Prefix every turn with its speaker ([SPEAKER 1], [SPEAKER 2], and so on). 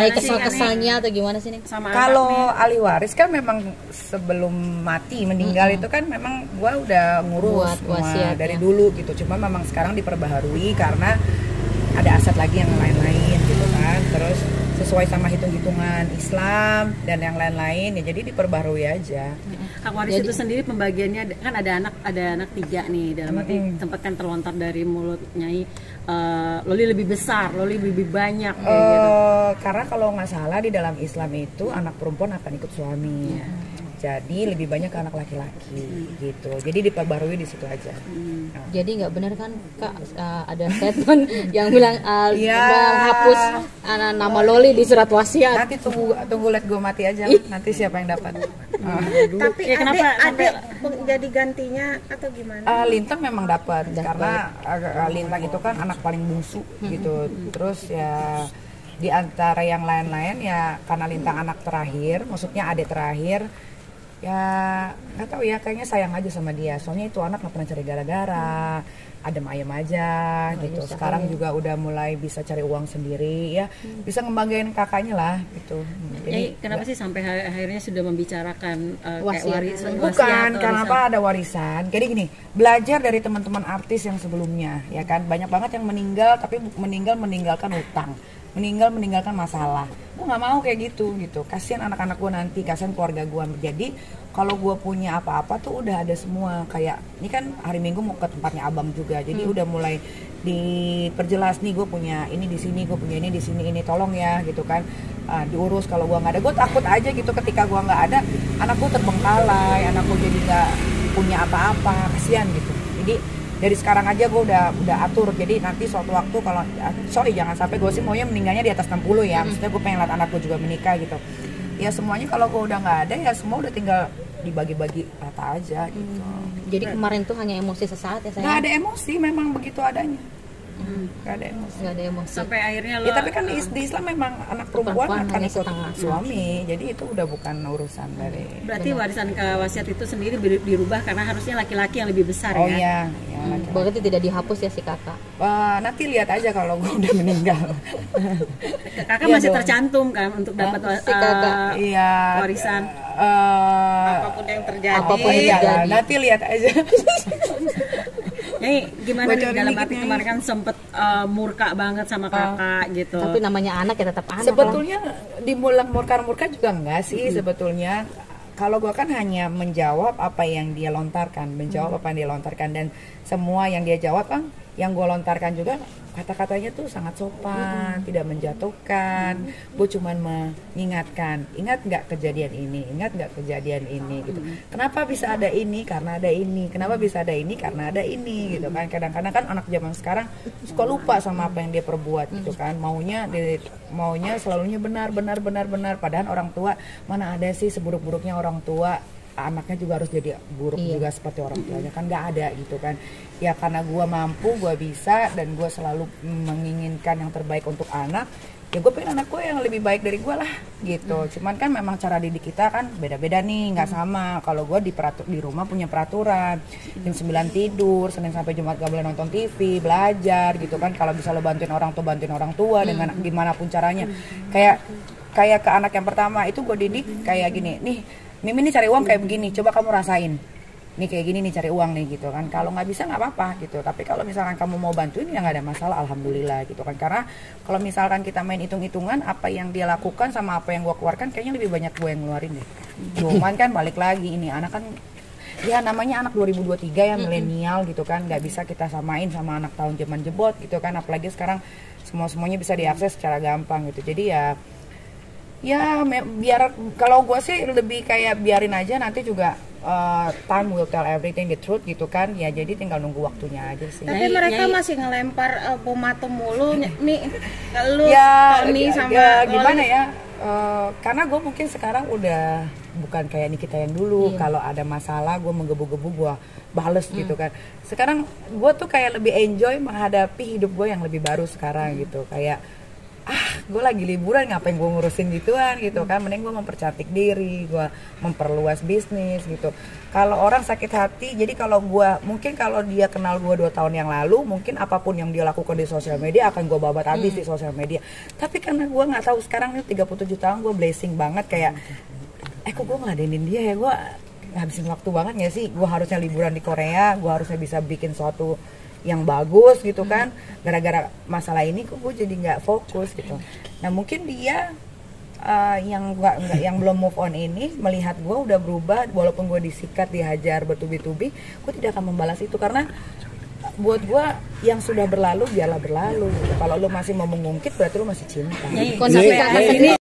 [SPEAKER 1] baik kesal-kesalnya atau gimana sih nih?
[SPEAKER 2] Kalau ahli waris kan memang sebelum mati meninggal itu kan memang gua udah ngurus semua dari dulu gitu. Cuma memang sekarang diperbaharui karena ada aset lagi yang lain-lain gitu kan. Terus sesuai sama hitung-hitungan Islam dan yang lain-lain ya, jadi diperbaharui aja.
[SPEAKER 3] Hak waris itu sendiri pembagiannya kan ada anak 3 nih, dalam arti tempat kan terlontar dari mulut Nyai, Loli lebih besar, Loli lebih banyak kayak gitu.
[SPEAKER 2] Karena kalau nggak salah di dalam Islam itu anak perempuan akan ikut suami. Jadi lebih banyak ke anak laki-laki gitu. Jadi diperbarui di situ aja.
[SPEAKER 1] Jadi nggak benar kan Kak, ada statement yang bilang menghapus nama Loli di surat wasiat.
[SPEAKER 2] Nanti tunggu lihat gue mati aja. Nanti siapa yang dapat.
[SPEAKER 4] Tapi ada jadi gantinya atau gimana?
[SPEAKER 2] Lintang memang dapat karena Lintang itu kan anak paling bungsu gitu. Terus ya di antara yang lain-lain ya karena Lintang anak terakhir, maksudnya adik terakhir. Ya nggak tahu ya, kayaknya sayang aja sama dia. Soalnya itu anak nggak pernah cari gara-gara, adem ayem aja gitu. Sekarang juga udah mulai bisa cari uang sendiri ya, bisa ngebanggain kakaknya lah gitu.
[SPEAKER 3] Jadi kenapa sih sampai akhirnya sudah membicarakan
[SPEAKER 1] wasiat?
[SPEAKER 2] Bukan kenapa ada warisan. Jadi gini, belajar dari teman-teman artis yang sebelumnya ya kan, banyak banget yang meninggal tapi meninggalkan utang, meninggalkan masalah. Gue nggak mau kayak gitu. Kasihan anak-anak gue nanti, kasihan keluarga gue. Jadi kalau gue punya apa-apa tuh udah ada semua. Kayak ini kan hari Minggu mau ke tempatnya abang juga, jadi udah mulai diperjelas nih, gue punya ini di sini, gue punya ini di sini, ini tolong ya gitu kan, diurus. Kalau gue nggak ada, gue takut aja gitu ketika gue nggak ada, anak gue terbengkalai, anak gue jadi nggak punya apa-apa, kasihan gitu. Jadi dari sekarang aja gue udah atur, jadi nanti suatu waktu kalau jangan sampai gue sih maunya meninggalnya di atas 60 ya, maksudnya gue pengen lihat anak gue juga menikah gitu ya. Semuanya kalau gue udah nggak ada ya semua udah tinggal dibagi-bagi rata aja gitu.
[SPEAKER 1] Jadi kemarin tuh hanya emosi sesaat ya saya?
[SPEAKER 2] Nggak ada emosi, memang begitu adanya. Nggak ada emosi.
[SPEAKER 3] Sampai akhirnya lo.
[SPEAKER 2] Ya tapi kan di Islam memang anak perempuan akan ikut suami, jadi itu udah bukan urusan dari.
[SPEAKER 3] Berarti warisan ke wasiat itu sendiri dirubah karena harusnya laki-laki yang lebih besar
[SPEAKER 2] ya? Oh
[SPEAKER 3] ya?
[SPEAKER 2] iya.
[SPEAKER 1] Berarti tidak dihapus ya si kakak?
[SPEAKER 2] Nanti lihat aja kalau gue udah meninggal.
[SPEAKER 3] Kakak masih tercantum kan untuk dapat warisan.
[SPEAKER 4] Apapun yang terjadi.
[SPEAKER 2] Nanti lihat aja.
[SPEAKER 3] Jadi gimana nih dalam arti kemarin kan sempet murka banget sama kakak gitu.
[SPEAKER 1] Tapi namanya anak ya tetap anak.
[SPEAKER 2] Sebetulnya dimulang murka juga enggak sih sebetulnya. Kalau gue kan hanya menjawab apa yang dia lontarkan, dan semua yang dia jawab kan, yang gue lontarkan juga kata-katanya tuh sangat sopan, tidak menjatuhkan. Gue cuman mengingatkan, ingat nggak kejadian ini, gitu. Kenapa bisa ada ini? Karena ada ini. Kenapa bisa ada ini? Karena ada ini, gitu kan. Kadang-kadang kan anak zaman sekarang suka lupa sama apa yang dia perbuat, gitu kan. Maunya selalunya benar. Padahal orang tua, mana ada sih seburuk-buruknya orang tua anaknya juga harus jadi buruk juga seperti orang tuanya, kan nggak ada gitu kan. Ya karena gue mampu, gue bisa, dan gue selalu menginginkan yang terbaik untuk anak, ya gue pengen anak gue yang lebih baik dari gue lah gitu. Cuman kan memang cara didik kita kan beda-beda nih, nggak sama. Kalau gue di rumah punya peraturan, jam 9 tidur, Senin sampai Jumat gak boleh nonton TV, belajar gitu kan. Kalau bisa lo bantuin orang tua dengan gimana pun caranya. Kayak ke anak yang pertama itu gue didik kayak gini, nih Mimi nih cari uang kayak begini, coba kamu rasain. Nih kayak gini nih cari uang nih gitu kan. Kalau nggak bisa nggak apa-apa gitu. Tapi kalau misalkan kamu mau bantuin ya nggak ada masalah, alhamdulillah gitu kan. Karena kalau misalkan kita main hitung-hitungan apa yang dia lakukan sama apa yang gua keluarkan, kayaknya lebih banyak gua yang ngeluarin deh. Cuman kan balik lagi, ini anak kan ya namanya anak 2023 ya, milenial gitu kan. Nggak bisa kita samain sama anak tahun zaman jebot gitu kan. Apalagi sekarang semuanya bisa diakses secara gampang gitu. Jadi ya biar, kalau gue sih lebih kayak biarin aja, nanti juga time will tell everything, the truth gitu kan. Ya jadi tinggal nunggu waktunya aja sih.
[SPEAKER 4] Tapi mereka masih ngelempar pematu mulu nih lu
[SPEAKER 2] Tony
[SPEAKER 4] sama
[SPEAKER 2] gimana ya, karena gue mungkin sekarang udah bukan kayak Nikita yang dulu. Kalau ada masalah gue menggebu-gebu, gue bales gitu kan. Sekarang gue tuh kayak lebih enjoy menghadapi hidup gue yang lebih baru sekarang gitu. Kayak gue lagi liburan ngapain gue ngurusin gituan gitu kan, mending gue mempercantik diri, gue memperluas bisnis gitu. Kalau orang sakit hati, jadi kalau gue mungkin kalau dia kenal gue 2 tahun yang lalu, mungkin apapun yang dia lakukan di sosial media akan gue babat habis di sosial media. Tapi karena gue nggak tahu sekarang nih 37 tahun gue blessing banget kayak kok gue ngeladenin dia ya, gue ngabisin waktu banget gak sih, gue harusnya liburan di Korea, gue harusnya bisa bikin suatu yang bagus gitu kan, gara-gara masalah ini kok gue jadi nggak fokus gitu. Nah mungkin dia yang belum move on ini melihat gue udah berubah, walaupun gue disikat, dihajar bertubi-tubi, gue tidak akan membalas itu karena buat gue yang sudah berlalu biarlah berlalu gitu. Kalau lu masih mau mengungkit berarti lu masih cinta.
[SPEAKER 1] Konsep ini